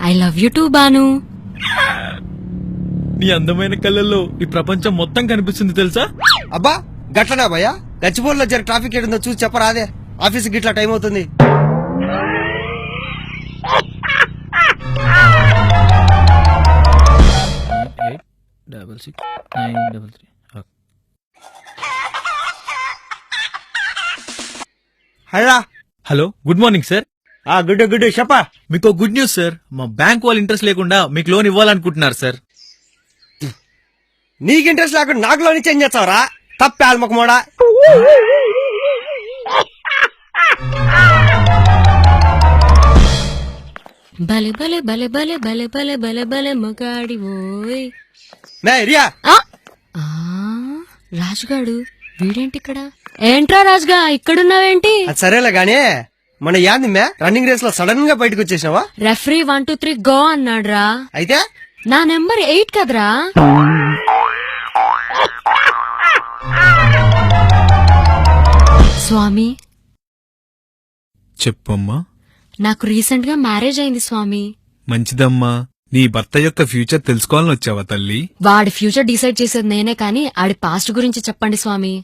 I love you too Banu. నీ అందమైన కళ్ళల్లో ఈ ప్రపంచం మొత్తం కనిపిస్తుంది తెలుసా? అబ్బా గట్లనా భయ్యా? గచ్చిబోర్లో జర ట్రాఫిక్ ఏడుందో చూసి చెప్పరాదే, ఆఫీస్ గిట్లా టైం అవుతుంది. Hello hello, good morning sir. Good good చెప్పా. మీకు గుడ్ న్యూస్ సార్. మా బ్యాంక్ వాళ్ళు ఇంట్రెస్ట్ లేకుండా మీకు లోన్ ఇవ్వాలనుకుంటున్నారు సార్. నీకు ఇంట్రెస్ట్ లేకుండా నాకు లోన్ చేంజ్ చేస్తావరా? తప్పే ఆల్మకమోడా. బలే బలే బలే బలే బలే బలే బలే బలే మగాడి ఓయ్. మే రియా, రాజుగాడు వీడేంటి ఇక్కడ? ఏంట్రా రాజుగా ఇక్కడున్నావేంటి? అది సరేలే గానీ మన యాంది మే రన్నింగ్ రేస్ లో సడన్ గా బయటకు వచ్చేసావా? రెఫరీ 1 2 3 గో అన్నాడ్రా. అయితే నా నెంబర్ 8 కదరా. స్వామి చెప్పమ్మా. నాకు రీసెంట్ గా మ్యారేజ్ అయింది స్వామి. మంచిదమ్మా. నీ భర్త యొక్క ఫ్యూచర్ తెలుసుకోవాలని వచ్చావా తల్లి? వాడి ఫ్యూచర్ డిసైడ్ చేసేది నేనే, కానీ ఆడి పాస్ట్ గురించి చెప్పండి స్వామి.